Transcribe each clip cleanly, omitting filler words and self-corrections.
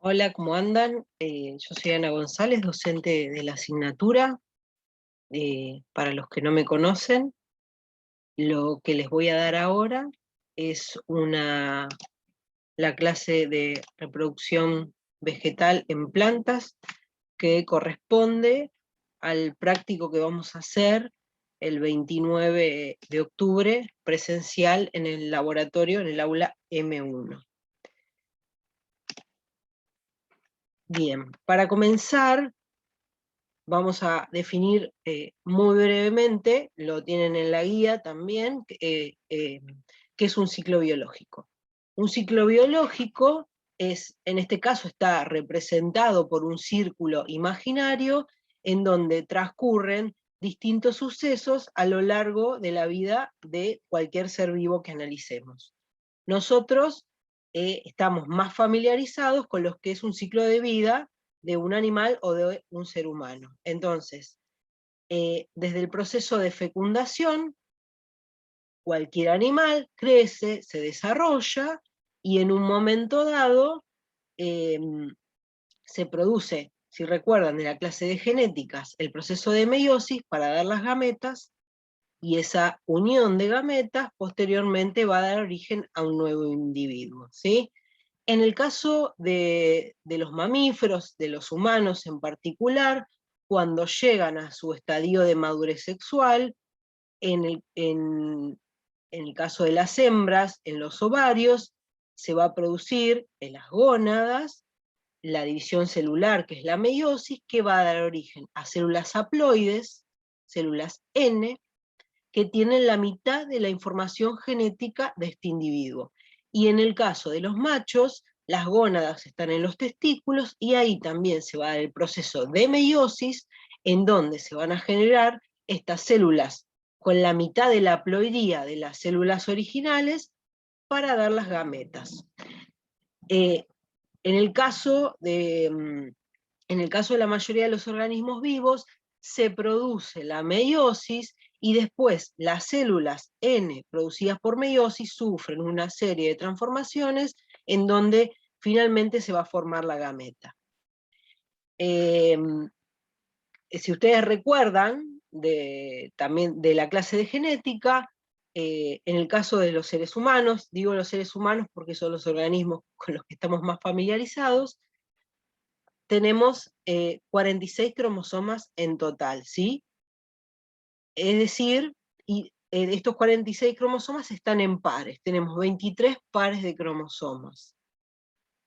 Hola, ¿cómo andan? Yo soy Ana González, docente de la asignatura. Para los que no me conocen, lo que les voy a dar ahora es la clase de reproducción vegetal en plantas que corresponde al práctico que vamos a hacer el 29 de octubre, presencial en el laboratorio, en el aula M1. Bien, para comenzar, vamos a definir muy brevemente, lo tienen en la guía también, qué es un ciclo biológico. Un ciclo biológico es, en este caso, está representado por un círculo imaginario en donde transcurren distintos sucesos a lo largo de la vida de cualquier ser vivo que analicemos. Nosotros estamos más familiarizados con lo que es un ciclo de vida de un animal o de un ser humano. Entonces, desde el proceso de fecundación, cualquier animal crece, se desarrolla, y en un momento dado se produce, si recuerdan de la clase de genéticas, el proceso de meiosis para dar las gametas, y esa unión de gametas posteriormente va a dar origen a un nuevo individuo, ¿sí? En el caso de los mamíferos, de los humanos en particular, cuando llegan a su estadio de madurez sexual, en el caso de las hembras, en los ovarios, se va a producir en las gónadas la división celular, que es la meiosis, que va a dar origen a células haploides, células N, que tienen la mitad de la información genética de este individuo. Y en el caso de los machos, las gónadas están en los testículos, y ahí también se va a dar el proceso de meiosis, en donde se van a generar estas células con la mitad de la haploidía de las células originales para dar las gametas. En el caso de la mayoría de los organismos vivos, se produce la meiosis, y después las células N producidas por meiosis sufren una serie de transformaciones en donde finalmente se va a formar la gameta. Si ustedes recuerdan también de la clase de genética, en el caso de los seres humanos, digo los seres humanos porque son los organismos con los que estamos más familiarizados, tenemos 46 cromosomas en total, ¿sí? Es decir, estos 46 cromosomas están en pares, tenemos 23 pares de cromosomas.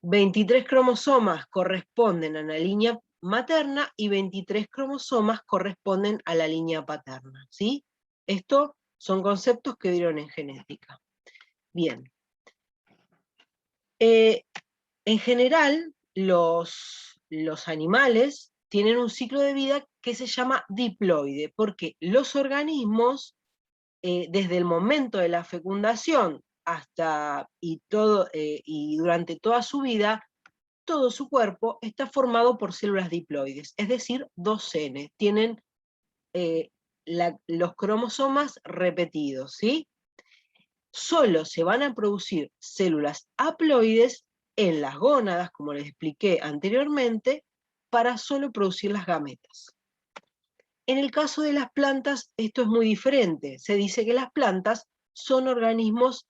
23 cromosomas corresponden a la línea materna y 23 cromosomas corresponden a la línea paterna, ¿sí? Estos son conceptos que vieron en genética. Bien. En general, los animales tienen un ciclo de vida que se llama diploide, porque los organismos, desde el momento de la fecundación y durante toda su vida, todo su cuerpo está formado por células diploides, es decir, 2N, tienen los cromosomas repetidos, ¿sí? Solo se van a producir células haploides en las gónadas, como les expliqué anteriormente, para solo producir las gametas. En el caso de las plantas, esto es muy diferente. Se dice que las plantas son organismos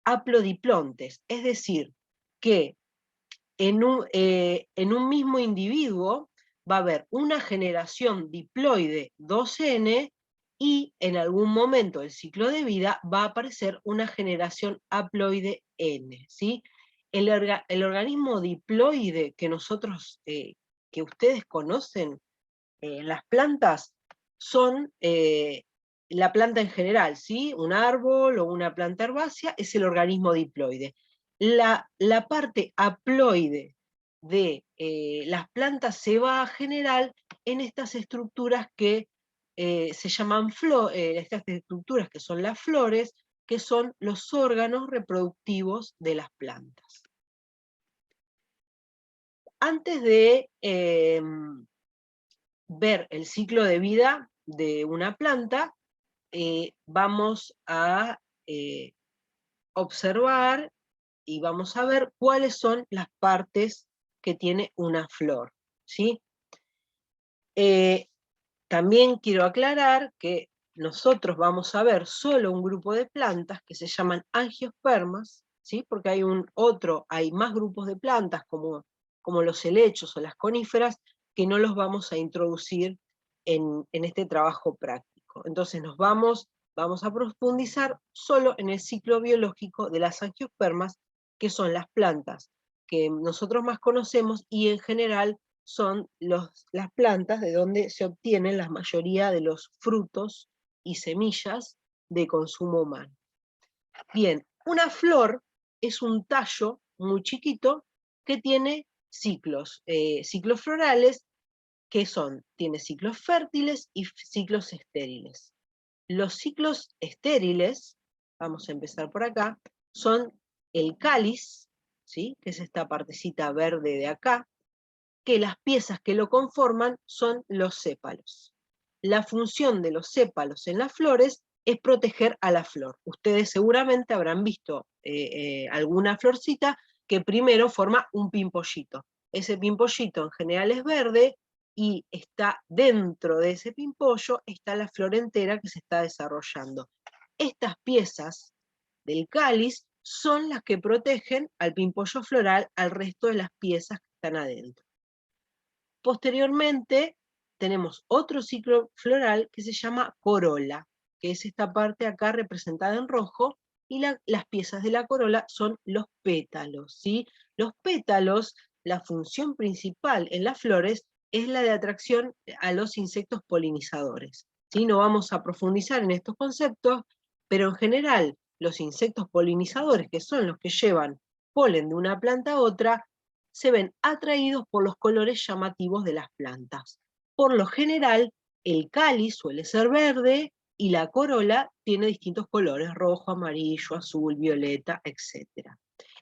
haplodiplontes, es decir, que en un mismo individuo va a haber una generación diploide 2N, y en algún momento del ciclo de vida va a aparecer una generación haploide N, ¿sí? El organismo diploide que que ustedes conocen en las plantas, son la planta en general, ¿sí? Un árbol o una planta herbácea es el organismo diploide. La parte haploide de las plantas se va a generar en estas estructuras que se llaman estas estructuras que son las flores, que son los órganos reproductivos de las plantas. Antes de ver el ciclo de vida de una planta, vamos a observar y vamos a ver cuáles son las partes que tiene una flor, ¿sí? También quiero aclarar que nosotros vamos a ver solo un grupo de plantas que se llaman angiospermas, ¿sí? Porque hay más grupos de plantas como los helechos o las coníferas, que no los vamos a introducir en este trabajo práctico. Entonces vamos a profundizar solo en el ciclo biológico de las angiospermas, que son las plantas que nosotros más conocemos y en general son las plantas de donde se obtienen la mayoría de los frutos y semillas de consumo humano. Bien, una flor es un tallo muy chiquito que tiene ciclos florales tiene ciclos fértiles y ciclos estériles. Los ciclos estériles, vamos a empezar por acá, son el cáliz, ¿sí? Que es esta partecita verde de acá, que las piezas que lo conforman son los sépalos. La función de los sépalos en las flores es proteger a la flor. Ustedes seguramente habrán visto alguna florcita que primero forma un pimpollito. Ese pimpollito en general es verde y está dentro de ese pimpollo está la flor entera que se está desarrollando. Estas piezas del cáliz son las que protegen al pimpollo floral al resto de las piezas que están adentro. Posteriormente tenemos otro ciclo floral que se llama corola, que es esta parte acá representada en rojo, y las piezas de la corola son los pétalos, ¿sí? Los pétalos, la función principal en las flores es la de atracción a los insectos polinizadores, ¿sí? No vamos a profundizar en estos conceptos, pero en general los insectos polinizadores, que son los que llevan polen de una planta a otra, se ven atraídos por los colores llamativos de las plantas. Por lo general, el cáliz suele ser verde y la corola tiene distintos colores, rojo, amarillo, azul, violeta, etc.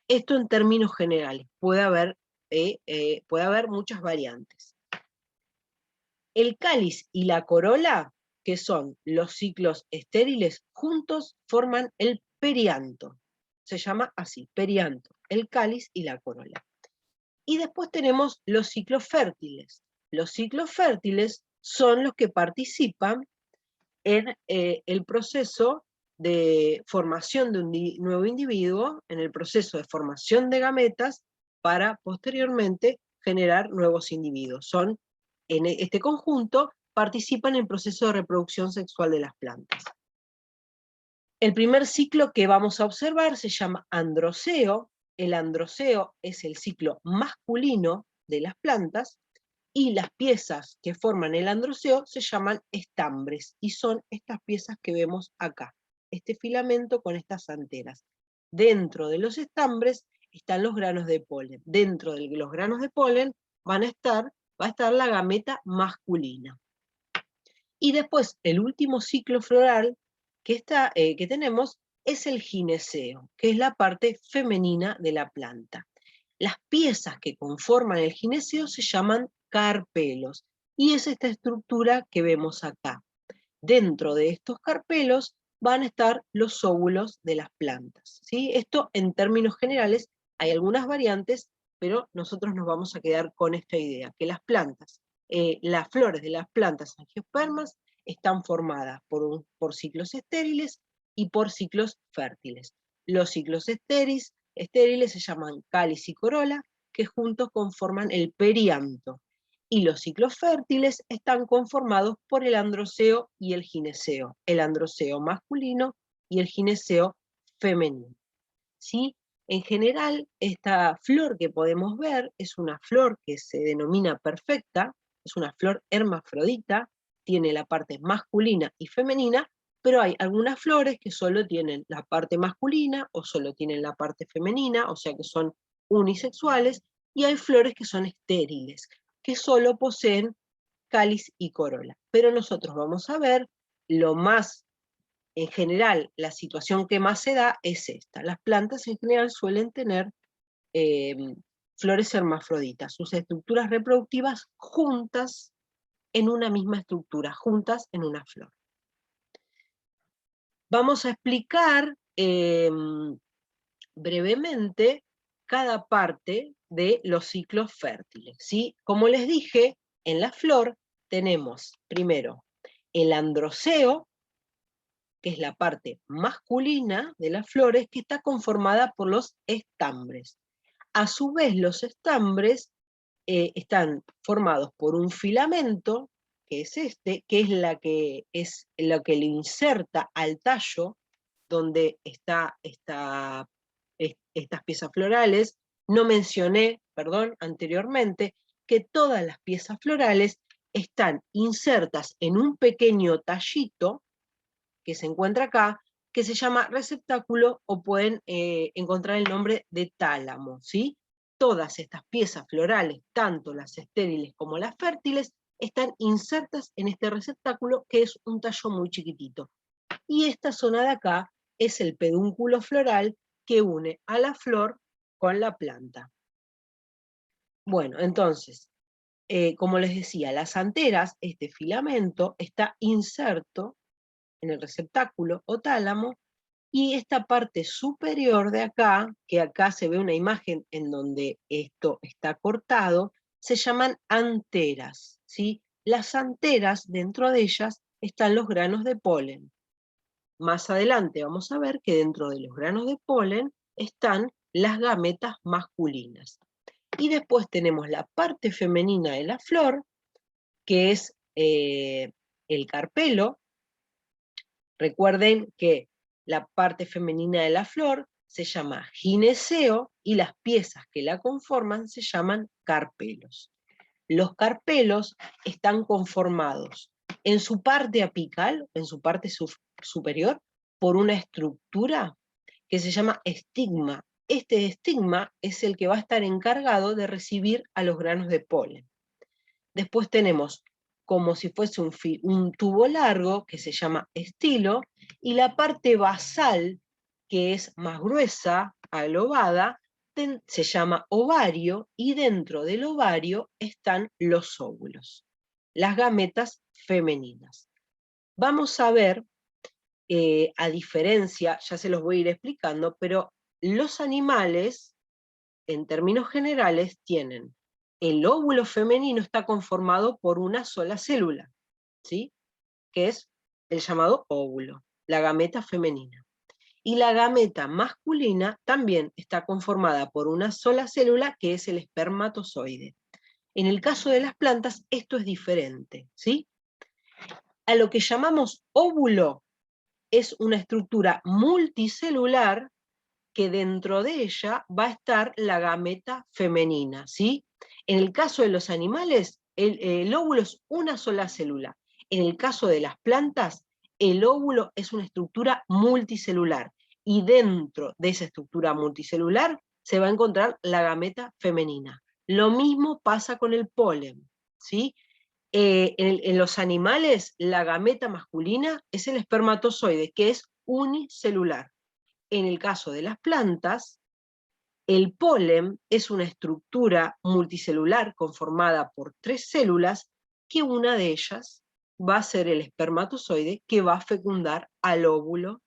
Esto en términos generales, puede haber muchas variantes. El cáliz y la corola, que son los ciclos estériles, juntos forman el perianto. Se llama así, perianto, el cáliz y la corola. Y después tenemos los ciclos fértiles. Los ciclos fértiles son los que participan en el proceso de formación de un nuevo individuo, en el proceso de formación de gametas, para posteriormente generar nuevos individuos. En este conjunto, participan en el proceso de reproducción sexual de las plantas. El primer ciclo que vamos a observar se llama androceo. El androceo es el ciclo masculino de las plantas, y las piezas que forman el androceo se llaman estambres, y son estas piezas que vemos acá, este filamento con estas anteras. Dentro de los estambres están los granos de polen. Dentro de los granos de polen va a estar la gameta masculina. Y después, el último ciclo floral que tenemos es el gineceo, que es la parte femenina de la planta. Las piezas que conforman el gineceo se llaman carpelos, y es esta estructura que vemos acá. Dentro de estos carpelos van a estar los óvulos de las plantas, ¿sí? Esto en términos generales, hay algunas variantes, pero nosotros nos vamos a quedar con esta idea, que las flores de las plantas angiospermas están formadas por ciclos estériles y por ciclos fértiles. Los ciclos estériles se llaman cáliz y corola, que juntos conforman el perianto. Y los ciclos fértiles están conformados por el androceo y el gineceo. El androceo masculino y el gineceo femenino. ¿Sí? En general, esta flor que podemos ver es una flor que se denomina perfecta, es una flor hermafrodita, tiene la parte masculina y femenina, pero hay algunas flores que solo tienen la parte masculina o solo tienen la parte femenina, o sea que son unisexuales, y hay flores que son estériles, que solo poseen cáliz y corola. Pero nosotros vamos a ver en general, la situación que más se da es esta. Las plantas en general suelen tener flores hermafroditas, sus estructuras reproductivas juntas en una misma estructura, juntas en una flor. Vamos a explicar brevemente cada parte de los ciclos fértiles, ¿sí? Como les dije, en la flor tenemos primero el androceo, que es la parte masculina de las flores, que está conformada por los estambres. A su vez, los estambres están formados por un filamento, que es este, que es lo que le inserta al tallo, donde está estas piezas florales. No mencioné, perdón, anteriormente, que todas las piezas florales están insertas en un pequeño tallito que se encuentra acá, que se llama receptáculo, o pueden encontrar el nombre de tálamo, ¿sí? Todas estas piezas florales, tanto las estériles como las fértiles, están insertas en este receptáculo, que es un tallo muy chiquitito. Y esta zona de acá es el pedúnculo floral que une a la flor con la planta. Bueno, entonces, como les decía, las anteras, este filamento, está inserto en el receptáculo o tálamo, y esta parte superior de acá, que acá se ve una imagen en donde esto está cortado, se llaman anteras, ¿sí? Las anteras, dentro de ellas, están los granos de polen. Más adelante vamos a ver que dentro de los granos de polen están las gametas masculinas. Y después tenemos la parte femenina de la flor, que es el carpelo. Recuerden que la parte femenina de la flor se llama gineceo y las piezas que la conforman se llaman carpelos. Los carpelos están conformados en su parte apical, en su parte superior, por una estructura que se llama estigma. Este estigma es el que va a estar encargado de recibir a los granos de polen. Después tenemos como si fuese un tubo largo, que se llama estilo, y la parte basal, que es más gruesa, alobada, se llama ovario, y dentro del ovario están los óvulos, las gametas femeninas. Vamos a ver, a diferencia, ya se los voy a ir explicando, pero los animales, en términos generales, tienen el óvulo femenino está conformado por una sola célula, ¿sí? Que es el llamado óvulo, la gameta femenina. Y la gameta masculina también está conformada por una sola célula, que es el espermatozoide. En el caso de las plantas, esto es diferente, ¿sí? A lo que llamamos óvulo es una estructura multicelular que dentro de ella va a estar la gameta femenina, ¿sí? En el caso de los animales, el óvulo es una sola célula. En el caso de las plantas, el óvulo es una estructura multicelular, y dentro de esa estructura multicelular se va a encontrar la gameta femenina. Lo mismo pasa con el polen, ¿sí? En los animales, la gameta masculina es el espermatozoide, que es unicelular. En el caso de las plantas, el polen es una estructura multicelular conformada por 3 células, que una de ellas va a ser el espermatozoide, que va a fecundar al óvulo,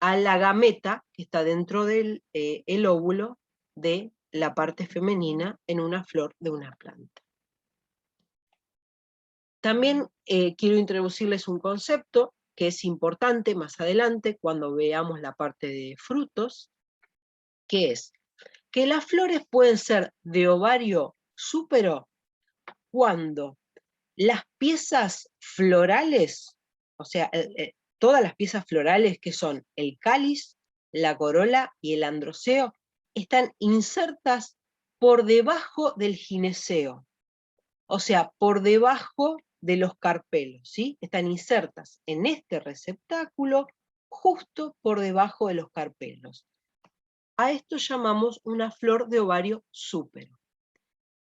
a la gameta que está dentro del el óvulo de la parte femenina en una flor de una planta. También quiero introducirles un concepto que es importante más adelante cuando veamos la parte de frutos, que es que las flores pueden ser de ovario súpero cuando las piezas florales, o sea, todas las piezas florales, que son el cáliz, la corola y el androceo, están insertas por debajo del gineceo, o sea, por debajo de los carpelos, ¿sí? Están insertas en este receptáculo justo por debajo de los carpelos. A esto llamamos una flor de ovario súpero.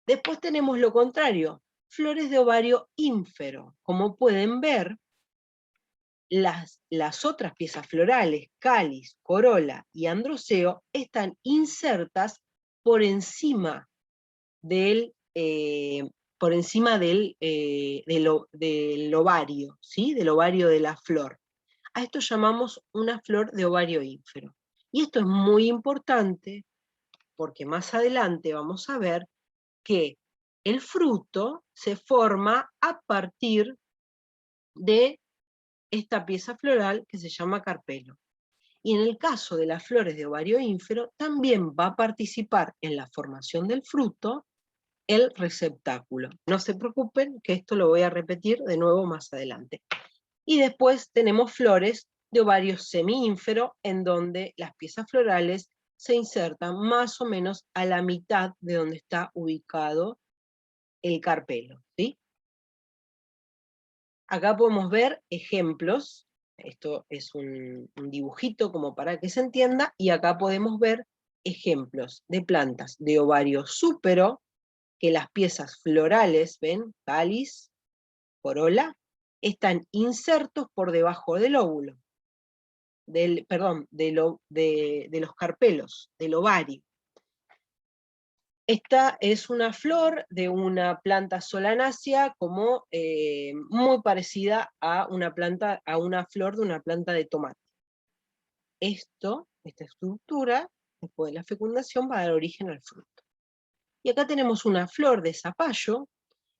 Después tenemos lo contrario, flores de ovario ínfero. Como pueden ver, las otras piezas florales, cáliz, corola y androceo, están insertas por encima del, del ovario, ¿sí? Del ovario de la flor. A esto llamamos una flor de ovario ínfero. Y esto es muy importante porque más adelante vamos a ver que el fruto se forma a partir de esta pieza floral que se llama carpelo. Y en el caso de las flores de ovario ínfero, también va a participar en la formación del fruto el receptáculo. No se preocupen, que esto lo voy a repetir de nuevo más adelante. Y después tenemos flores de ovario semiínfero, en donde las piezas florales se insertan más o menos a la mitad de donde está ubicado el carpelo, ¿sí? Acá podemos ver ejemplos. Esto es un dibujito como para que se entienda, y acá podemos ver ejemplos de plantas de ovario súpero, que las piezas florales, ¿ven? Cáliz, corola, están insertos por debajo del óvulo, perdón, de los carpelos, del ovario. Esta es una flor de una planta solanácea como muy parecida a una flor de una planta de tomate. Esta estructura, después de la fecundación, va a dar origen al fruto. Y acá tenemos una flor de zapallo,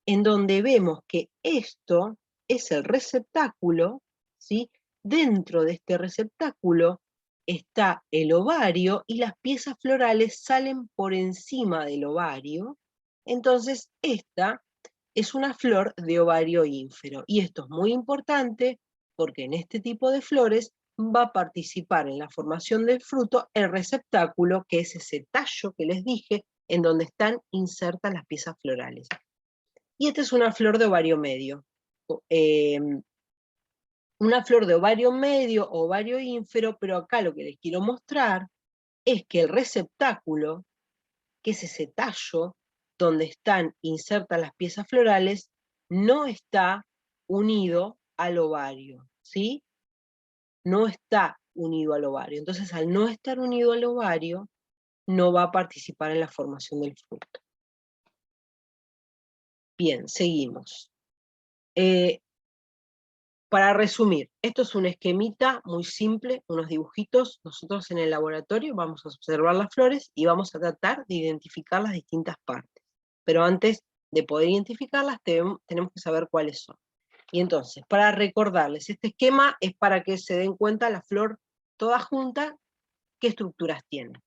en donde vemos que esto es el receptáculo, ¿sí? Dentro de este receptáculo está el ovario y las piezas florales salen por encima del ovario. Entonces esta es una flor de ovario ínfero, y esto es muy importante porque en este tipo de flores va a participar en la formación del fruto el receptáculo, que es ese tallo que les dije, en donde están insertas las piezas florales. Y esta es una flor de ovario medio. Una flor de ovario medio o ovario ínfero, pero acá lo que les quiero mostrar es que el receptáculo, que es ese tallo donde están insertas las piezas florales, no está unido al ovario, ¿sí? No está unido al ovario. Entonces, al no estar unido al ovario, no va a participar en la formación del fruto. Bien, seguimos. Para resumir, esto es un esquemita muy simple, unos dibujitos. Nosotros en el laboratorio vamos a observar las flores y vamos a tratar de identificar las distintas partes. Pero antes de poder identificarlas, tenemos que saber cuáles son. Y entonces, para recordarles, este esquema es para que se den cuenta la flor toda junta, qué estructuras tiene.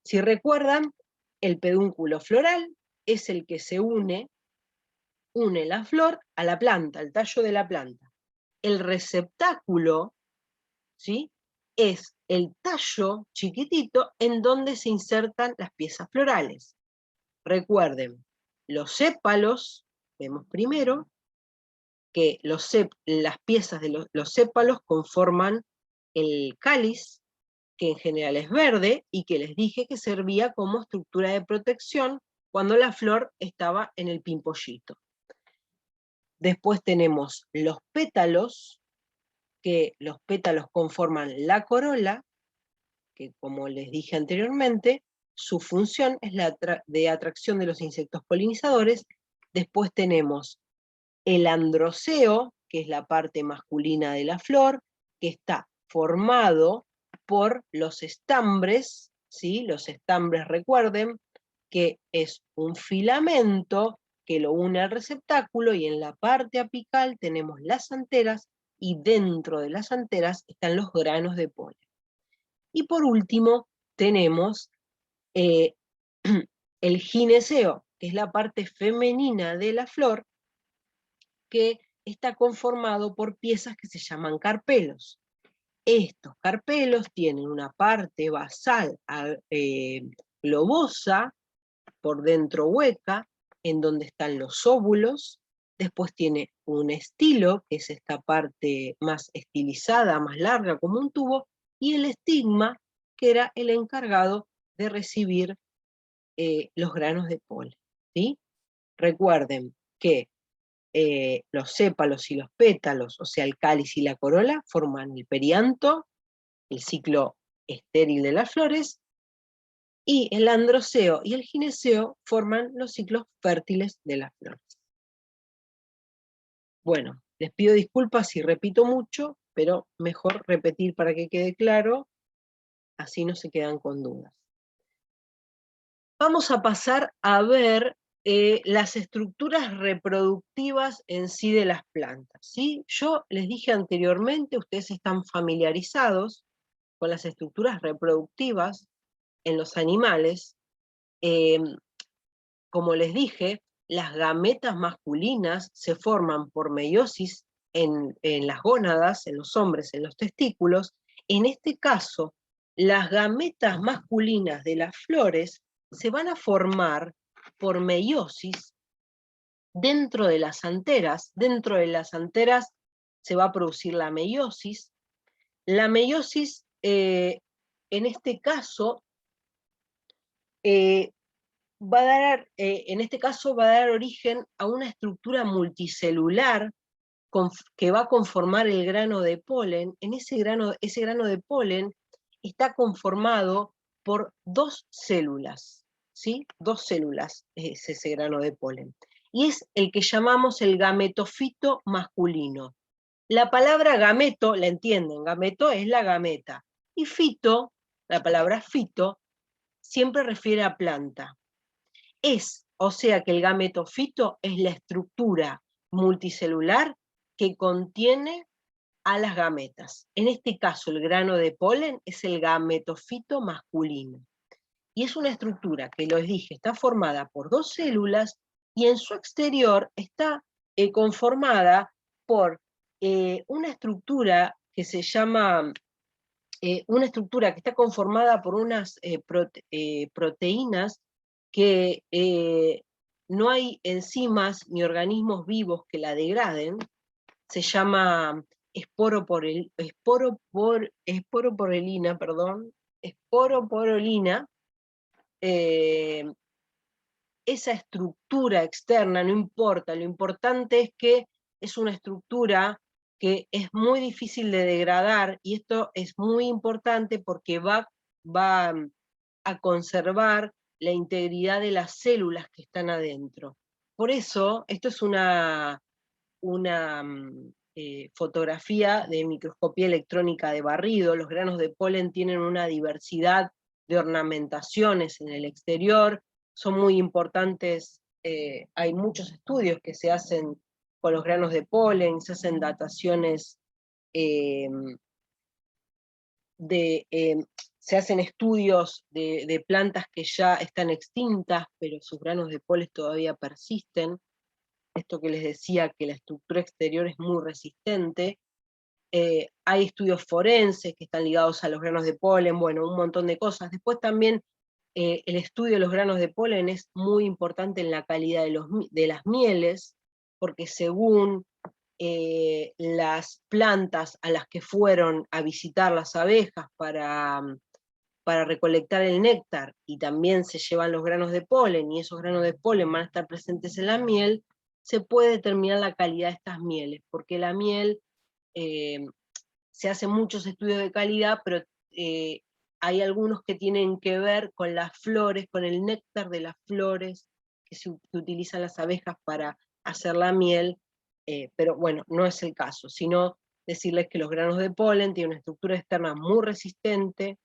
Si recuerdan, el pedúnculo floral es el que une la flor a la planta, al tallo de la planta. El receptáculo, ¿sí?, es el tallo chiquitito en donde se insertan las piezas florales. Recuerden, los sépalos, vemos primero, que las piezas de los sépalos conforman el cáliz, que en general es verde, y que les dije que servía como estructura de protección cuando la flor estaba en el pimpollito. Después tenemos los pétalos, que los pétalos conforman la corola, que como les dije anteriormente, su función es la de atracción de los insectos polinizadores. Después tenemos el androceo, que es la parte masculina de la flor, que está formado por los estambres, ¿sí? Los estambres, recuerden, que es un filamento que lo une al receptáculo, y en la parte apical tenemos las anteras, y dentro de las anteras están los granos de polen. Y por último tenemos el gineceo, que es la parte femenina de la flor, que está conformado por piezas que se llaman carpelos. Estos carpelos tienen una parte basal globosa, por dentro hueca, en donde están los óvulos. Después tiene un estilo, que es esta parte más estilizada, más larga como un tubo, y el estigma, que era el encargado de recibir los granos de polen, ¿sí? Recuerden que los sépalos y los pétalos, o sea, el cáliz y la corola, forman el perianto, el ciclo estéril de las flores, y el androceo y el gineceo forman los ciclos fértiles de las flores. Bueno, les pido disculpas si repito mucho, pero mejor repetir para que quede claro, así no se quedan con dudas. vamos a pasar a ver las estructuras reproductivas en sí de las plantas, ¿sí? Yo les dije anteriormente, ustedes están familiarizados con las estructuras reproductivas en los animales. Como les dije, las gametas masculinas se forman por meiosis en las gónadas, en los hombres, en los testículos. En este caso, las gametas masculinas de las flores se van a formar por meiosis dentro de las anteras. Dentro de las anteras se va a producir la meiosis. La meiosis, en este caso, va a dar, en este caso va a dar origen a una estructura multicelular que va a conformar el grano de polen. Ese grano de polen está conformado por dos células, ¿sí? Dos células es ese grano de polen. Y es el que llamamos el gametofito masculino. La palabra gameto, la entienden, gameto es la gameta. Y fito, la palabra fito, siempre refiere a planta. O sea que el gametofito es la estructura multicelular que contiene a las gametas. En este caso, el grano de polen es el gametofito masculino. Y es una estructura que, les dije, está formada por dos células y en su exterior está conformada por una estructura que se llama, una estructura que está conformada por unas proteínas que no hay enzimas ni organismos vivos que la degraden. Se llama esporoporelina, perdón, esporoporolina. Esa estructura externa no importa, lo importante es que es una estructura que es muy difícil de degradar, y esto es muy importante porque va a conservar la integridad de las células que están adentro. Por eso, esto es una fotografía de microscopía electrónica de barrido. Los granos de polen tienen una diversidad de ornamentaciones en el exterior, son muy importantes, hay muchos estudios que se hacen con los granos de polen, se hacen dataciones eh, se hacen estudios de plantas que ya están extintas, pero sus granos de polen todavía persisten. Esto que les decía, que la estructura exterior es muy resistente. Hay estudios forenses que están ligados a los granos de polen, bueno, un montón de cosas. Después también el estudio de los granos de polen es muy importante en la calidad de las mieles, porque según las plantas a las que fueron a visitar las abejas para recolectar el néctar, y también se llevan los granos de polen, y esos granos de polen van a estar presentes en la miel, se puede determinar la calidad de estas mieles, porque la miel, se hacen muchos estudios de calidad, pero hay algunos que tienen que ver con las flores, con el néctar de las flores que utilizan las abejas para hacer la miel, pero bueno, no es el caso, sino decirles que los granos de polen tienen una estructura externa muy resistente.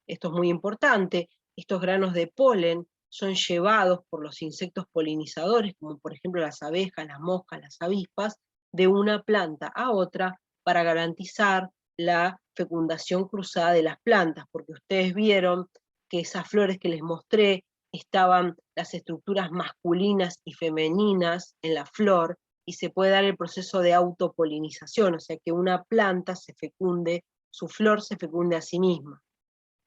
Esto es muy importante. Estos granos de polen son llevados por los insectos polinizadores, como por ejemplo las abejas, las moscas, las avispas, de una planta a otra para garantizar la fecundación cruzada de las plantas, porque ustedes vieron que esas flores que les mostré estaban las estructuras masculinas y femeninas en la flor, y se puede dar el proceso de autopolinización, o sea que una planta se fecunde, su flor se fecunde a sí misma.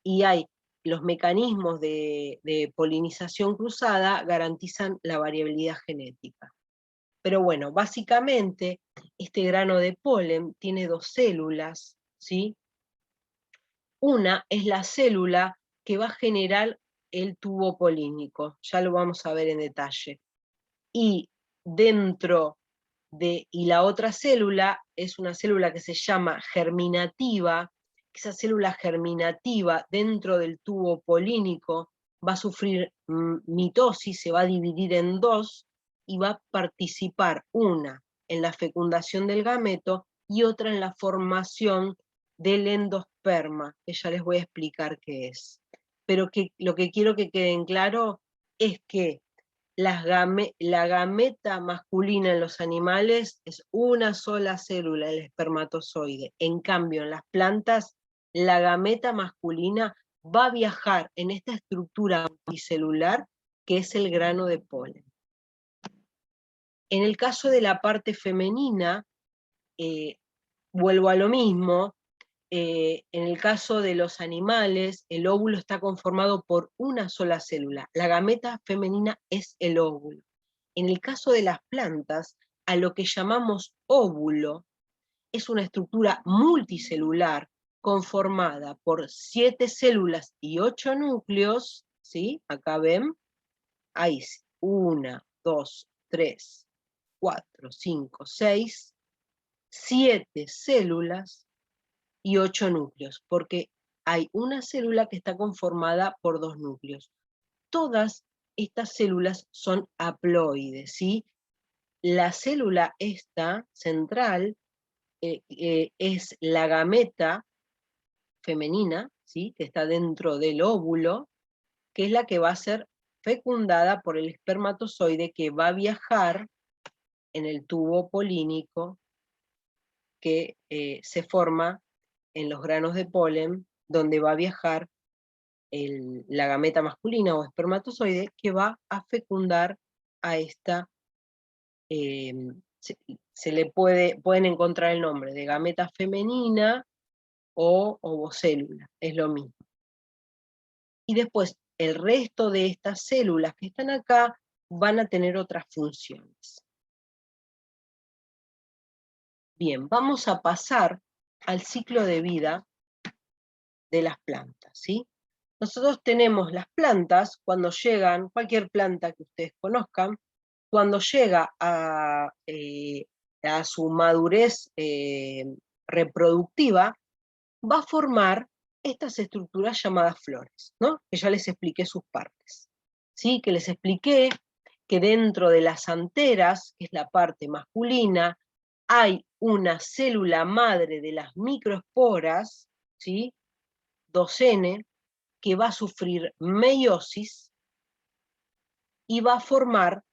Y hay los mecanismos de polinización cruzada garantizan la variabilidad genética. Pero bueno, básicamente este grano de polen tiene dos células, ¿sí? Una es la célula que va a generar el tubo polínico, ya lo vamos a ver en detalle. Y la otra célula es una célula que se llama germinativa. Esa célula germinativa dentro del tubo polínico va a sufrir mitosis, se va a dividir en dos, y va a participar una en la fecundación del gameto y otra en la formación del endosperma, que ya les voy a explicar qué es. Pero lo que quiero que queden claro es que la gameta masculina en los animales es una sola célula, el espermatozoide. En cambio, en las plantas, la gameta masculina va a viajar en esta estructura multicelular que es el grano de polen. En el caso de la parte femenina, vuelvo a lo mismo, en el caso de los animales, el óvulo está conformado por una sola célula. La gameta femenina es el óvulo. En el caso de las plantas, a lo que llamamos óvulo, es una estructura multicelular conformada por 7 células y 8 núcleos, ¿sí? Acá ven, hay 1, 2, 3, 4, 5, 6, 7 células y 8 núcleos, porque hay una célula que está conformada por 2 núcleos. Todas estas células son haploides, ¿sí? La célula esta, central, es la gameta femenina, ¿sí? Que está dentro del óvulo, que es la que va a ser fecundada por el espermatozoide que va a viajar en el tubo polínico que se forma en los granos de polen, donde va a viajar la gameta masculina o espermatozoide que va a fecundar a esta, se le pueden encontrar el nombre de gameta femenina o ovocélula, es lo mismo. Y después, el resto de estas células que están acá van a tener otras funciones. Bien, vamos a pasar al ciclo de vida de las plantas, ¿sí? Nosotros tenemos las plantas, cuando llegan, cualquier planta que ustedes conozcan, cuando llega a su madurez reproductiva, va a formar estas estructuras llamadas flores, ¿no? Que ya les expliqué sus partes, ¿sí? Que les expliqué que dentro de las anteras, que es la parte masculina, hay una célula madre de las microesporas, ¿sí? 2N, que va a sufrir meiosis y va a formar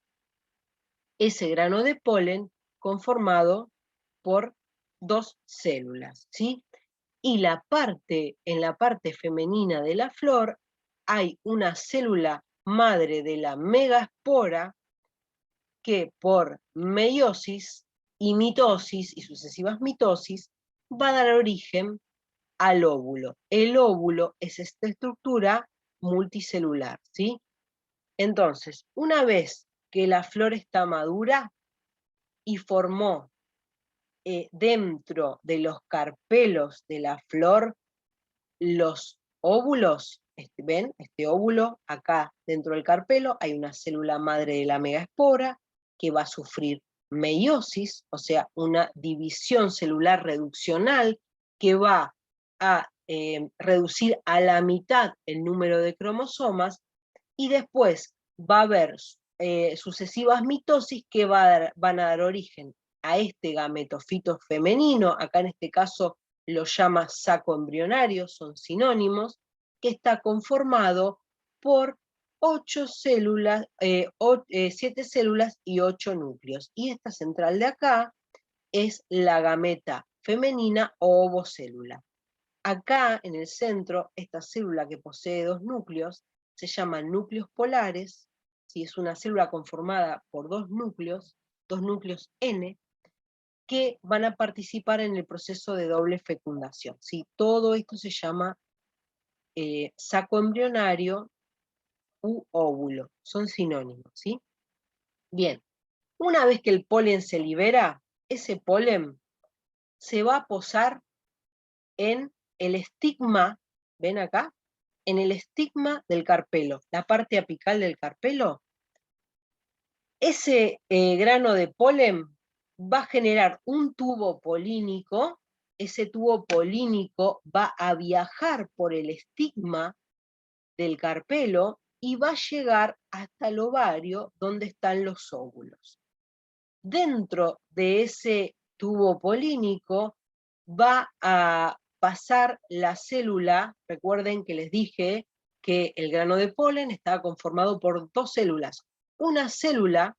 ese grano de polen conformado por 2 células, ¿sí? Y en la parte femenina de la flor hay una célula madre de la megaespora que por meiosis y mitosis y sucesivas mitosis va a dar origen al óvulo. El óvulo es esta estructura multicelular, ¿sí? Entonces, una vez que la flor está madura y formó dentro de los carpelos de la flor los óvulos, ¿ven? Este óvulo, acá dentro del carpelo, hay una célula madre de la megaespora que va a sufrir meiosis, o sea, una división celular reduccional que va a reducir a la mitad el número de cromosomas, y después va a haber sucesivas mitosis que van a dar origen a este gametofito femenino, acá en este caso lo llama saco embrionario, son sinónimos, que está conformado por 7 células y 8 núcleos. Y esta central de acá es la gameta femenina o ovocélula. Acá en el centro, esta célula que posee 2 núcleos se llaman núcleos polares, ¿sí? Es una célula conformada por 2 núcleos N, que van a participar en el proceso de doble fecundación, ¿sí? Todo esto se llama saco embrionario u óvulo, son sinónimos, ¿sí? Bien, una vez que el polen se libera, ese polen se va a posar en el estigma, ¿ven acá? En el estigma del carpelo, la parte apical del carpelo. Ese grano de polen va a generar un tubo polínico, ese tubo polínico va a viajar por el estigma del carpelo y va a llegar hasta el ovario donde están los óvulos. Dentro de ese tubo polínico va a pasar la célula, recuerden que les dije que el grano de polen está conformado por dos células. Una célula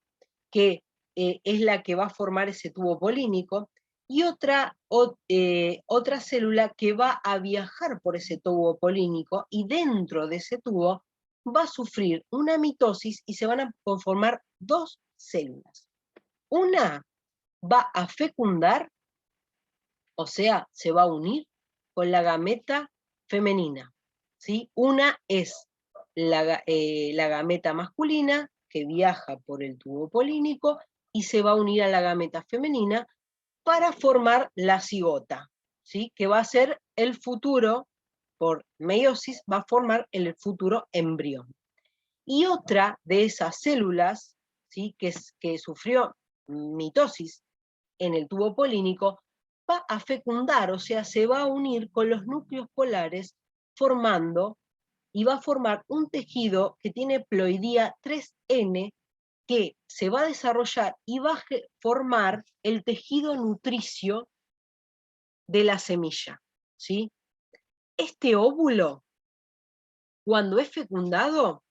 que es la que va a formar ese tubo polínico, y otra célula que va a viajar por ese tubo polínico, y dentro de ese tubo va a sufrir una mitosis y se van a conformar dos células. Una va a fecundar, o sea, se va a unir con la gameta femenina, ¿sí? Una es la gameta masculina, que viaja por el tubo polínico y se va a unir a la gameta femenina para formar la cigota, ¿sí? Que va a ser el futuro, por meiosis, va a formar el futuro embrión. Y otra de esas células, ¿sí? que sufrió mitosis en el tubo polínico, va a fecundar, o sea, se va a unir con los núcleos polares formando, y va a formar un tejido que tiene ploidía 3N, que se va a desarrollar y va a formar el tejido nutricio de la semilla, ¿sí? Este óvulo, cuando es fecundado,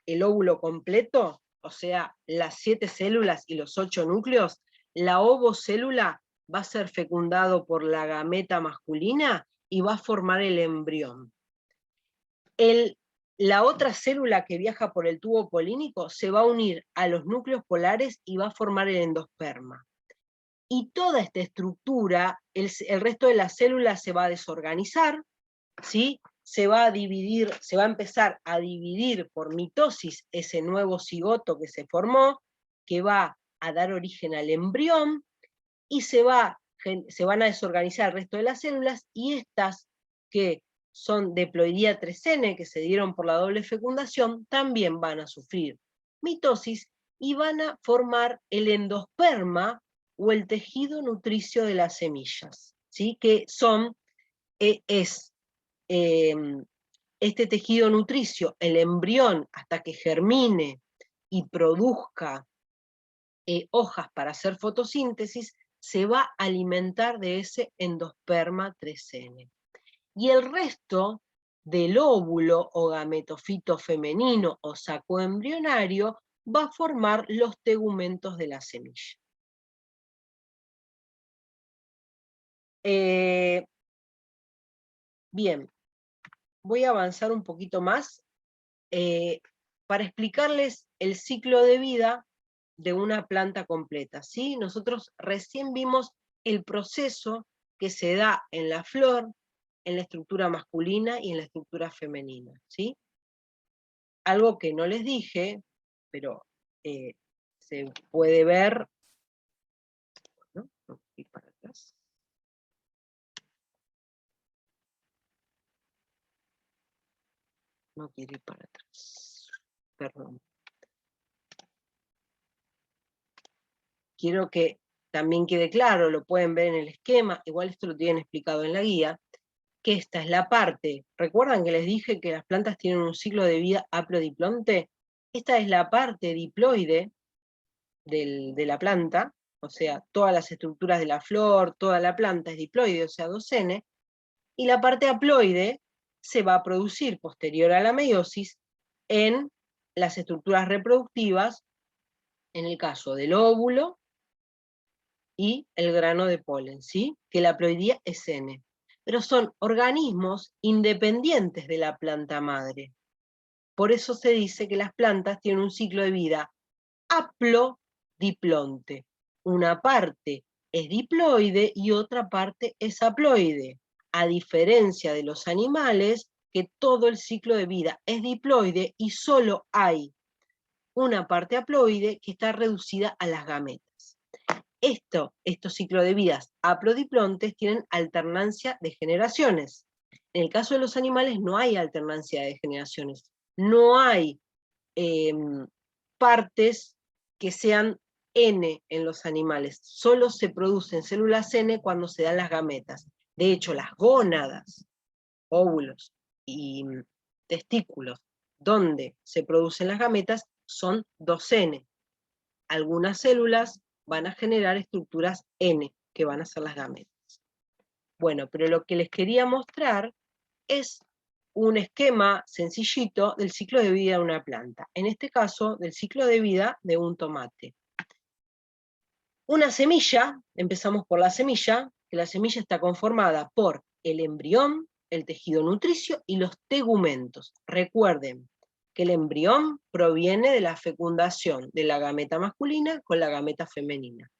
el óvulo completo, o sea, las 7 células y los 8 núcleos, la ovocélula va a ser fecundado por la gameta masculina y va a formar el embrión. La otra célula que viaja por el tubo polínico se va a unir a los núcleos polares y va a formar el endosperma. Y toda esta estructura, el resto de las células se va a desorganizar, ¿sí? Se va a dividir, se va a empezar a dividir por mitosis ese nuevo cigoto que se formó, que va a dar origen al embrión, y se van a desorganizar el resto de las células, y estas que son de ploidía 3N, que se dieron por la doble fecundación, también van a sufrir mitosis y van a formar el endosperma o el tejido nutricio de las semillas, ¿sí? Que este tejido nutricio, el embrión, hasta que germine y produzca hojas para hacer fotosíntesis, se va a alimentar de ese endosperma 3N. Y el resto del óvulo o gametofito femenino o saco embrionario va a formar los tegumentos de la semilla. Bien, voy a avanzar un poquito más para explicarles el ciclo de vida de una planta completa, ¿sí? Nosotros recién vimos el proceso que se da en la flor, en la estructura masculina y en la estructura femenina, ¿sí? Algo que no les dije, pero se puede ver, ¿no? Ir para atrás. No quiero ir para atrás, perdón. Quiero que también quede claro, lo pueden ver en el esquema, igual esto lo tienen explicado en la guía, que esta es la parte, ¿recuerdan que les dije que las plantas tienen un ciclo de vida haplodiplonte? Esta es la parte diploide de la planta, o sea, todas las estructuras de la flor, toda la planta es diploide, o sea, 2N, y la parte haploide se va a producir posterior a la meiosis en las estructuras reproductivas, en el caso del óvulo y el grano de polen, ¿sí? Que la haploidía es N. Pero son organismos independientes de la planta madre. Por eso se dice que las plantas tienen un ciclo de vida haplodiplonte. Una parte es diploide y otra parte es haploide, a diferencia de los animales, que todo el ciclo de vida es diploide y solo hay una parte haploide que está reducida a las gametas. Estos ciclos de vidas haplodiplontes tienen alternancia de generaciones. En el caso de los animales no hay alternancia de generaciones. No hay partes que sean N en los animales. Solo se producen células N cuando se dan las gametas. De hecho, las gónadas, óvulos y testículos, donde se producen las gametas, son 2N. Algunas células van a generar estructuras N, que van a ser las gametas. Bueno, pero lo que les quería mostrar es un esquema sencillito del ciclo de vida de una planta. En este caso, del ciclo de vida de un tomate. Una semilla, empezamos por la semilla, que la semilla está conformada por el embrión, el tejido nutricio y los tegumentos. Recuerden que el embrión proviene de la fecundación de la gameta masculina con la gameta femenina.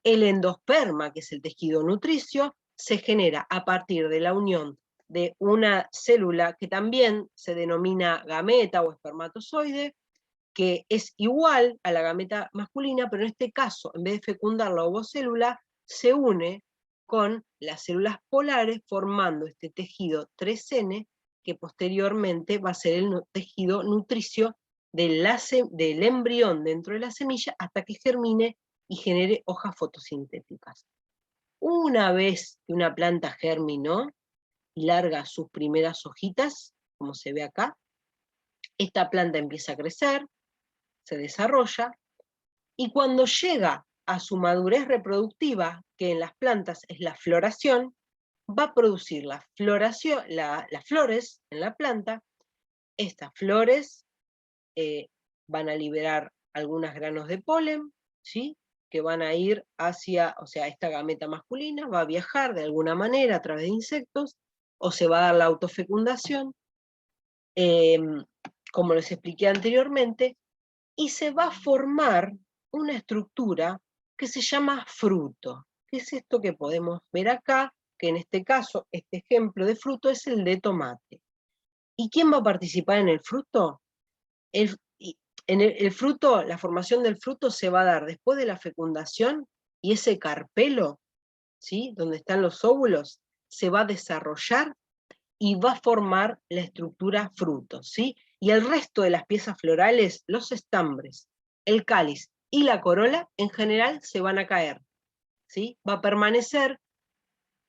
El endosperma, que es el tejido nutricio, se genera a partir de la unión de una célula que también se denomina gameta o espermatozoide, que es igual a la gameta masculina, pero en este caso, en vez de fecundar la ovocélula, se une con las células polares formando este tejido 3N, que posteriormente va a ser el tejido nutricio del embrión dentro de la semilla hasta que germine y genere hojas fotosintéticas. Una vez que una planta germinó y larga sus primeras hojitas, como se ve acá, esta planta empieza a crecer, se desarrolla, y cuando llega a su madurez reproductiva, que en las plantas es la floración, va a producir las flores en la planta. Estas flores van a liberar algunos granos de polen, ¿sí? Que van a ir hacia, o sea, esta gameta masculina va a viajar de alguna manera a través de insectos, o se va a dar la autofecundación, como les expliqué anteriormente, y se va a formar una estructura que se llama fruto. ¿Qué es esto que podemos ver acá? Que en este caso, este ejemplo de fruto es el de tomate. ¿Y quién va a participar en el fruto? El fruto, la formación del fruto se va a dar después de la fecundación, y ese carpelo, ¿sí? Donde están los óvulos, se va a desarrollar y va a formar la estructura fruto, ¿sí? Y el resto de las piezas florales, los estambres, el cáliz y la corola, en general se van a caer, ¿sí? Va a permanecer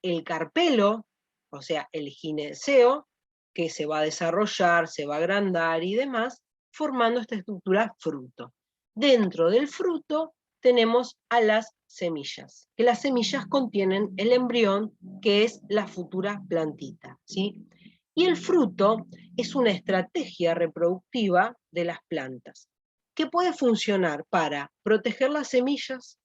el carpelo, o sea, el gineceo, que se va a desarrollar, se va a agrandar y demás, formando esta estructura fruto. Dentro del fruto tenemos a las semillas, que las semillas contienen el embrión, que es la futura plantita, ¿sí? Y el fruto es una estrategia reproductiva de las plantas, que puede funcionar para proteger las semillas,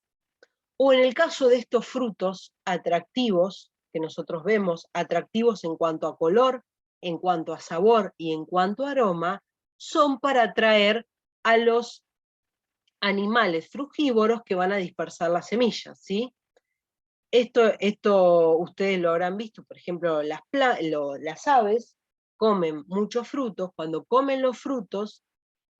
o en el caso de estos frutos atractivos, que nosotros vemos, atractivos en cuanto a color, en cuanto a sabor y en cuanto a aroma, son para atraer a los animales frugívoros que van a dispersar las semillas, ¿sí? Esto ustedes lo habrán visto, por ejemplo, las aves comen muchos frutos. Cuando comen los frutos,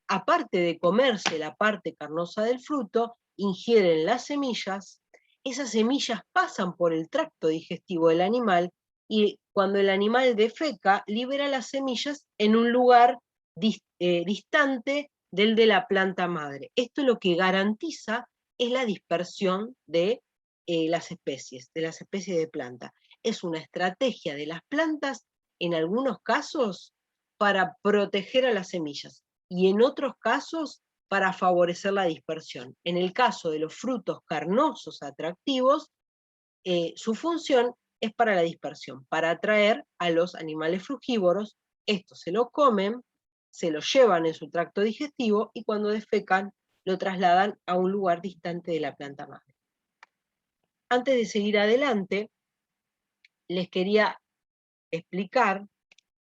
aparte de comerse la parte carnosa del fruto, ingieren las semillas. Esas semillas pasan por el tracto digestivo del animal, y cuando el animal defeca, libera las semillas en un lugar distante del de la planta madre. Esto lo que garantiza es la dispersión de las especies de planta. Es una estrategia de las plantas, en algunos casos, para proteger a las semillas, y en otros casos para favorecer la dispersión. En el caso de los frutos carnosos atractivos, su función es para la dispersión, para atraer a los animales frugívoros. Estos se lo comen, se lo llevan en su tracto digestivo, y cuando defecan lo trasladan a un lugar distante de la planta madre. Antes de seguir adelante, les quería explicar,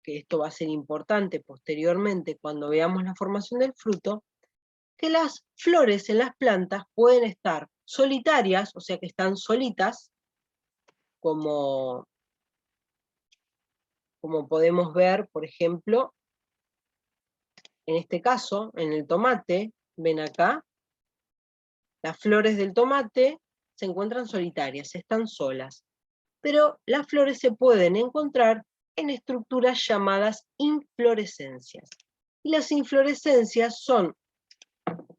que esto va a ser importante posteriormente cuando veamos la formación del fruto, que las flores en las plantas pueden estar solitarias, o sea que están solitas, como podemos ver, por ejemplo, en este caso, en el tomate. Ven acá, las flores del tomate se encuentran solitarias, están solas, pero las flores se pueden encontrar en estructuras llamadas inflorescencias. Y las inflorescencias son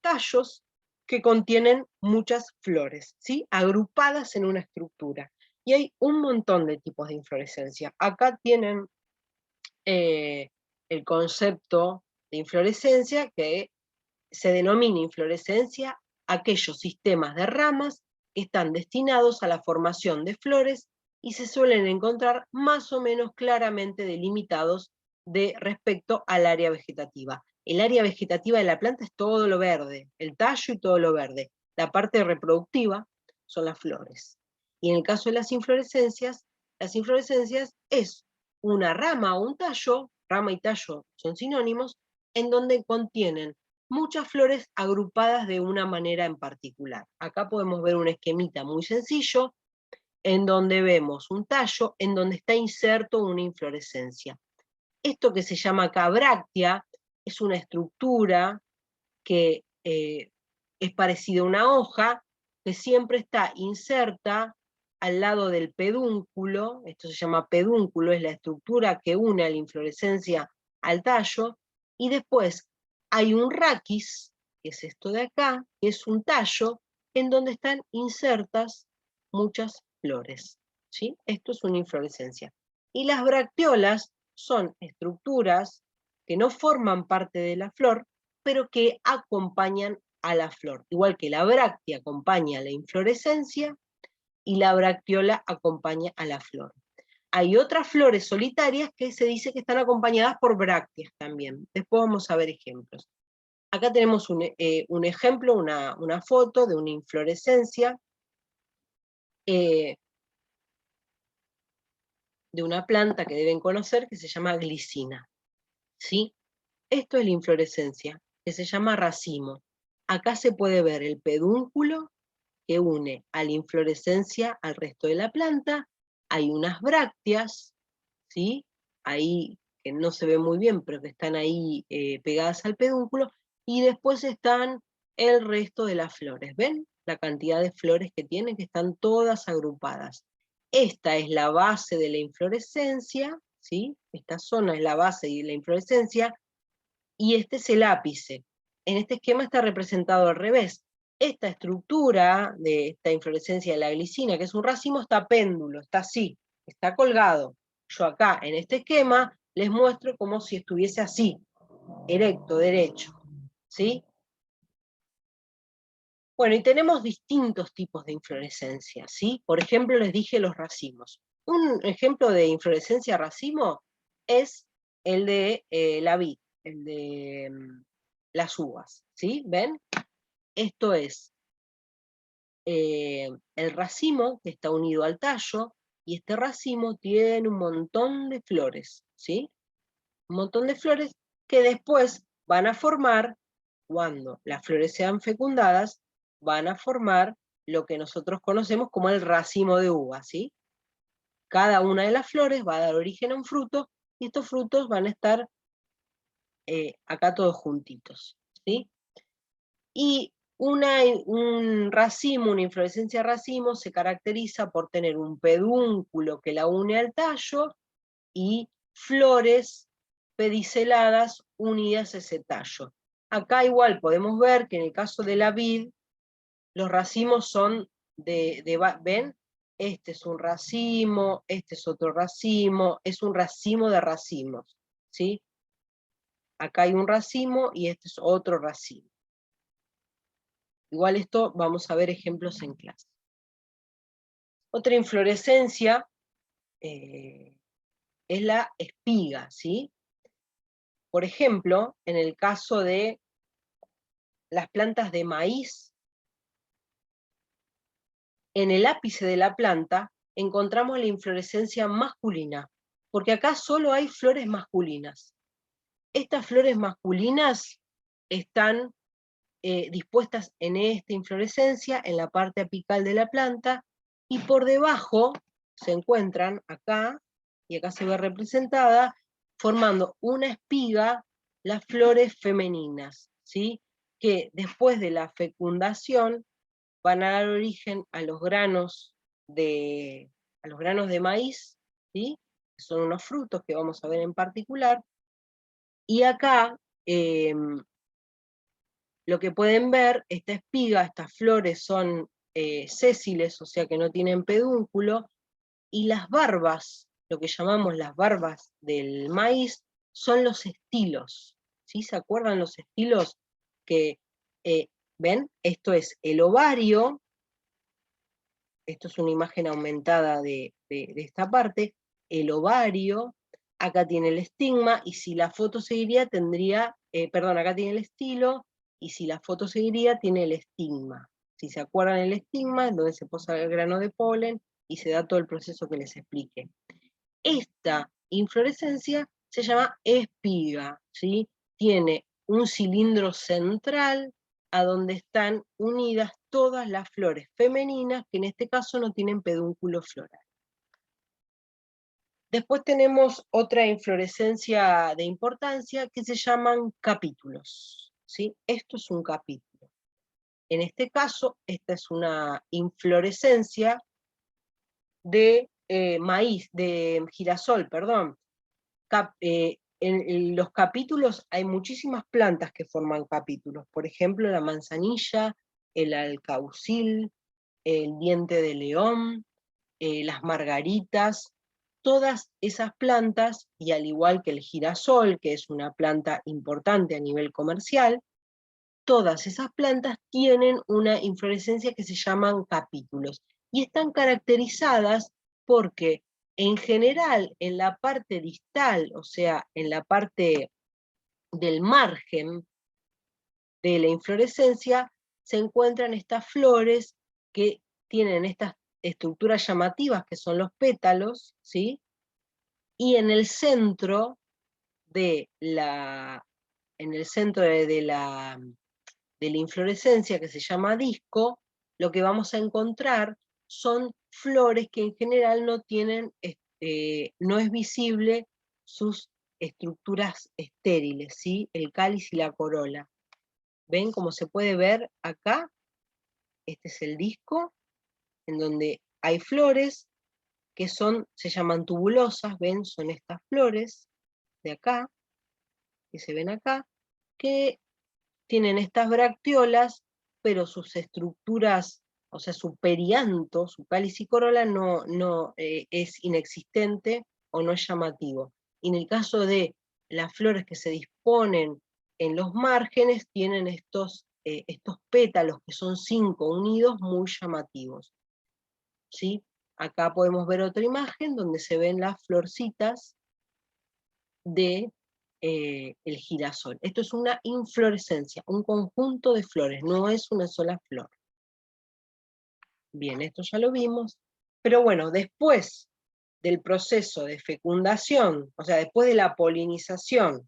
tallos que contienen muchas flores, ¿sí? Agrupadas en una estructura. Y hay un montón de tipos de inflorescencia. Acá tienen el concepto de inflorescencia, que se denomina inflorescencia aquellos sistemas de ramas que están destinados a la formación de flores y se suelen encontrar más o menos claramente delimitados respecto al área vegetativa. El área vegetativa de la planta es todo lo verde, el tallo y todo lo verde. La parte reproductiva son las flores. Y en el caso de las inflorescencias es una rama o un tallo, rama y tallo son sinónimos, en donde contienen muchas flores agrupadas de una manera en particular. Acá podemos ver un esquemita muy sencillo, en donde vemos un tallo, en donde está inserto una inflorescencia. Esto que se llama acá bráctea es una estructura que es parecida a una hoja, que siempre está inserta al lado del pedúnculo. Esto se llama pedúnculo, es la estructura que une a la inflorescencia al tallo, y después hay un raquis, que es esto de acá, que es un tallo, en donde están insertas muchas flores, ¿sí? Esto es una inflorescencia. Y las bracteolas son estructuras que no forman parte de la flor, pero que acompañan a la flor. Igual que la bráctea acompaña a la inflorescencia y la bracteola acompaña a la flor. Hay otras flores solitarias que se dice que están acompañadas por brácteas también. Después vamos a ver ejemplos. Acá tenemos un ejemplo, una foto de una inflorescencia de una planta que deben conocer que se llama glicina. ¿Sí? Esto es la inflorescencia, que se llama racimo. Acá se puede ver el pedúnculo que une a la inflorescencia al resto de la planta. Hay unas brácteas, ¿sí? Ahí que no se ve muy bien, pero que están ahí pegadas al pedúnculo, y después están el resto de las flores. ¿Ven? La cantidad de flores que tienen, que están todas agrupadas. Esta es la base de la inflorescencia, ¿sí? Esta zona es la base de la inflorescencia, y este es el ápice. En este esquema está representado al revés. Esta estructura de esta inflorescencia de la glicina, que es un racimo, está péndulo, está así, está colgado. Yo acá, en este esquema, les muestro como si estuviese así, erecto, derecho, ¿sí? Bueno, y tenemos distintos tipos de inflorescencia, ¿sí? Por ejemplo, les dije los racimos. Un ejemplo de inflorescencia racimo es el de la vid, el de las uvas, ¿sí? ¿Ven? Esto es el racimo que está unido al tallo, y este racimo tiene un montón de flores, ¿sí? Un montón de flores que después van a formar, cuando las flores sean fecundadas, van a formar lo que nosotros conocemos como el racimo de uva, ¿sí? Cada una de las flores va a dar origen a un fruto, y estos frutos van a estar acá todos juntitos, ¿sí? Y un racimo, una inflorescencia racimo, se caracteriza por tener un pedúnculo que la une al tallo y flores pediceladas unidas a ese tallo. Acá igual podemos ver que en el caso de la vid, los racimos son ¿ven? Este es un racimo, este es otro racimo, es un racimo de racimos, ¿sí? Acá hay un racimo y este es otro racimo. Igual esto vamos a ver ejemplos en clase. Otra inflorescencia es la espiga, ¿sí? Por ejemplo, en el caso de las plantas de maíz, en el ápice de la planta encontramos la inflorescencia masculina, porque acá solo hay flores masculinas. Estas flores masculinas están dispuestas en esta inflorescencia, en la parte apical de la planta, y por debajo se encuentran acá, y acá se ve representada, formando una espiga, las flores femeninas, ¿sí? Que después de la fecundación van a dar origen a los granos de maíz, ¿sí? Que son unos frutos que vamos a ver en particular, y acá lo que pueden ver, esta espiga, estas flores son sésiles, o sea que no tienen pedúnculo, y las barbas, lo que llamamos las barbas del maíz, son los estilos. ¿Sí? ¿Se acuerdan los estilos? Que, ¿ven? Esto es el ovario, esto es una imagen aumentada de esta parte, el ovario, acá tiene el estigma, y si la foto seguiría tendría, perdón, acá tiene el estilo, y si la foto seguiría tiene el estigma. Si se acuerdan el estigma, en donde se posa el grano de polen, y se da todo el proceso que les expliqué. Esta inflorescencia se llama espiga, ¿sí? Tiene un cilindro central a donde están unidas todas las flores femeninas, que en este caso no tienen pedúnculo floral. Después tenemos otra inflorescencia de importancia que se llaman capítulos, ¿sí? Esto es un capítulo. En este caso, esta es una inflorescencia de maíz, de girasol, perdón. En los capítulos hay muchísimas plantas que forman capítulos. Por ejemplo, la manzanilla, el alcaucil, el diente de león, las margaritas, todas esas plantas, y al igual que el girasol, que es una planta importante a nivel comercial, todas esas plantas tienen una inflorescencia que se llaman capítulos, y están caracterizadas porque en general en la parte distal, o sea, en la parte del margen de la inflorescencia, se encuentran estas flores que tienen estas estructuras llamativas que son los pétalos, ¿sí? Y en el centro de la, de la inflorescencia, que se llama disco, lo que vamos a encontrar son flores que en general no tienen, no es visible sus estructuras estériles, ¿sí? El cáliz y la corola. ¿Ven cómo se puede ver acá? Este es el disco, en donde hay flores que se llaman tubulosas, ¿ven? Son estas flores de acá, que se ven acá, que tienen estas bracteolas, pero sus estructuras, o sea, su perianto, su cáliz y corola no es inexistente o no es llamativo. Y en el caso de las flores que se disponen en los márgenes, tienen estos pétalos, que son 5 unidos, muy llamativos, ¿sí? Acá podemos ver otra imagen donde se ven las florcitas de el girasol. Esto es una inflorescencia, un conjunto de flores, no es una sola flor. Bien, esto ya lo vimos, pero bueno, después del proceso de fecundación, o sea, después de la polinización,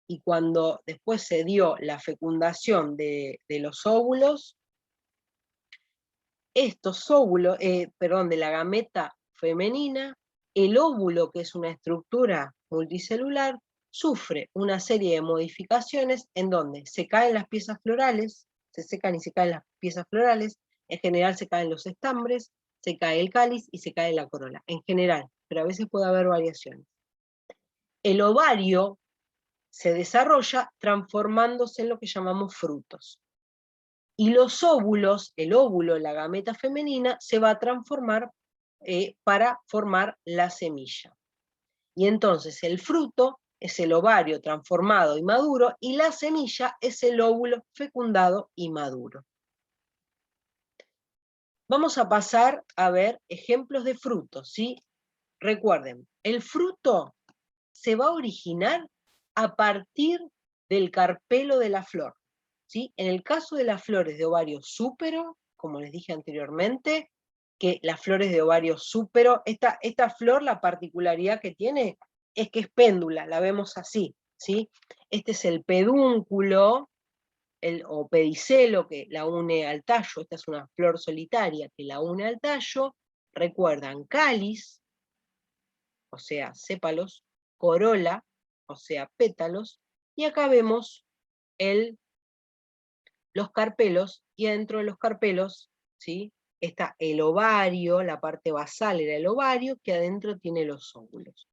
y cuando después se dio la fecundación de los óvulos, estos óvulos, perdón, de la gameta femenina, el óvulo, que es una estructura multicelular, sufre una serie de modificaciones en donde se caen las piezas florales, se secan y se caen las piezas florales, en general se caen los estambres, se cae el cáliz y se cae la corola, en general, pero a veces puede haber variaciones. El ovario se desarrolla transformándose en lo que llamamos frutos. Y los óvulos, el óvulo, la gameta femenina, se va a transformar para formar la semilla. Y entonces el fruto es el ovario transformado y maduro, y la semilla es el óvulo fecundado y maduro. Vamos a pasar a ver ejemplos de frutos, ¿sí? Recuerden, el fruto se va a originar a partir del carpelo de la flor, ¿sí? En el caso de las flores de ovario súpero, como les dije anteriormente, que las flores de ovario súpero, esta flor, la particularidad que tiene es que es péndula, la vemos así, ¿sí? Este es el pedúnculo, o pedicelo, que la une al tallo. Esta es una flor solitaria que la une al tallo. Recuerdan, cáliz, o sea, sépalos, corola, o sea, pétalos, y acá vemos los carpelos, y adentro de los carpelos, ¿sí? Está el ovario, la parte basal era el ovario, que adentro tiene los óvulos.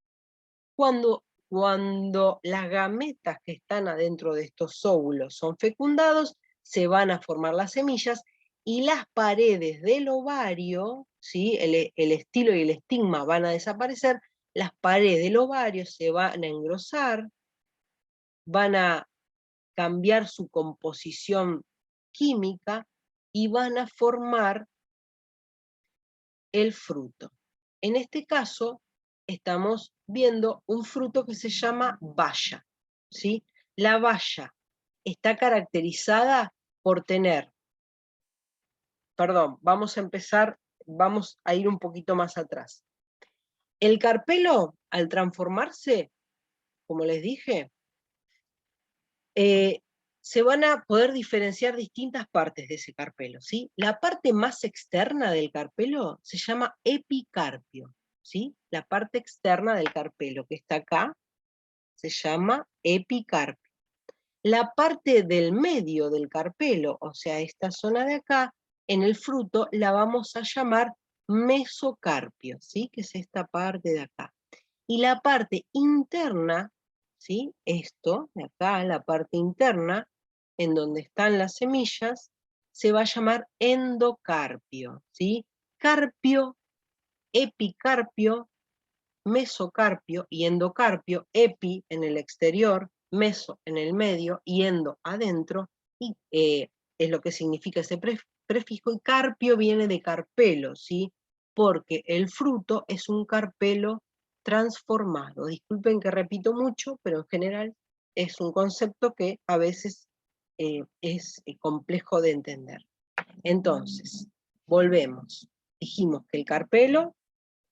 Cuando las gametas que están adentro de estos óvulos son fecundados, se van a formar las semillas, y las paredes del ovario, ¿sí? El estilo y el estigma van a desaparecer, las paredes del ovario se van a engrosar, van a cambiar su composición química y van a formar el fruto. En este caso, estamos viendo un fruto que se llama baya, ¿sí? La baya está caracterizada por tener, perdón, vamos a ir un poquito más atrás. El carpelo, al transformarse, como les dije, se van a poder diferenciar distintas partes de ese carpelo, ¿sí? La parte más externa del carpelo se llama epicarpio, ¿sí? La parte externa del carpelo, que está acá, se llama epicarpio. La parte del medio del carpelo, o sea, esta zona de acá, en el fruto, la vamos a llamar mesocarpio, ¿sí? Que es esta parte de acá. Y la parte interna, ¿sí? Esto, de acá, la parte interna, en donde están las semillas, se va a llamar endocarpio, ¿sí? Carpio, epicarpio, mesocarpio y endocarpio, epi en el exterior, meso en el medio y endo adentro, y es lo que significa ese prefijo, y carpio viene de carpelo, ¿sí? Porque el fruto es un carpelo transformado. Disculpen que repito mucho, pero en general es un concepto que a veces es complejo de entender. Entonces, volvemos. Dijimos que el carpelo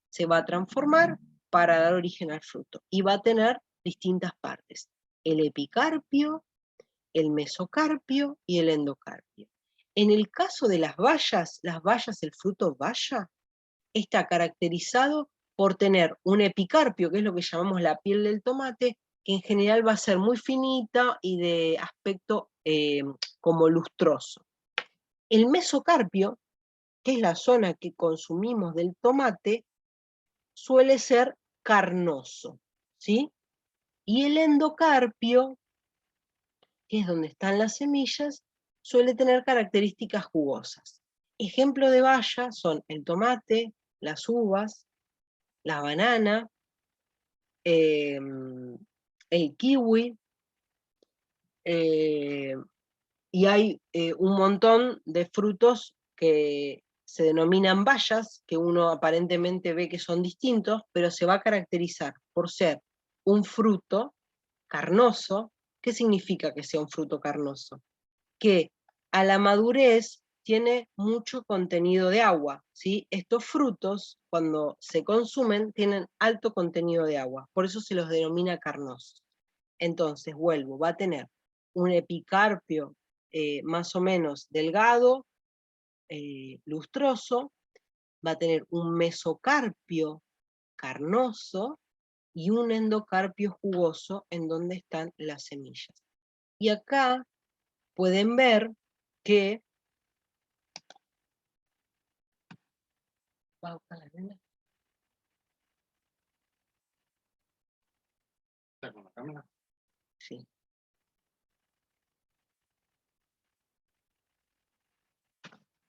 se va a transformar para dar origen al fruto y va a tener distintas partes: el epicarpio, el mesocarpio y el endocarpio. En el caso de las bayas, el fruto baya, está caracterizado por tener un epicarpio, que es lo que llamamos la piel del tomate, que en general va a ser muy finita y de aspecto como lustroso. El mesocarpio, que es la zona que consumimos del tomate, suele ser carnoso, ¿sí? Y el endocarpio, que es donde están las semillas, suele tener características jugosas. Ejemplo de baya son el tomate, las uvas, la banana, el kiwi, y hay un montón de frutos que se denominan bayas, que uno aparentemente ve que son distintos, pero se va a caracterizar por ser un fruto carnoso. ¿Qué significa que sea un fruto carnoso? Que a la madurez tiene mucho contenido de agua, ¿sí? Estos frutos, cuando se consumen, tienen alto contenido de agua, por eso se los denomina carnosos. Entonces, vuelvo, va a tener un epicarpio más o menos delgado, lustroso, va a tener un mesocarpio carnoso y un endocarpio jugoso en donde están las semillas. Y acá pueden ver que... ¿Va a buscar la nena? ¿Está con la cámara? Sí.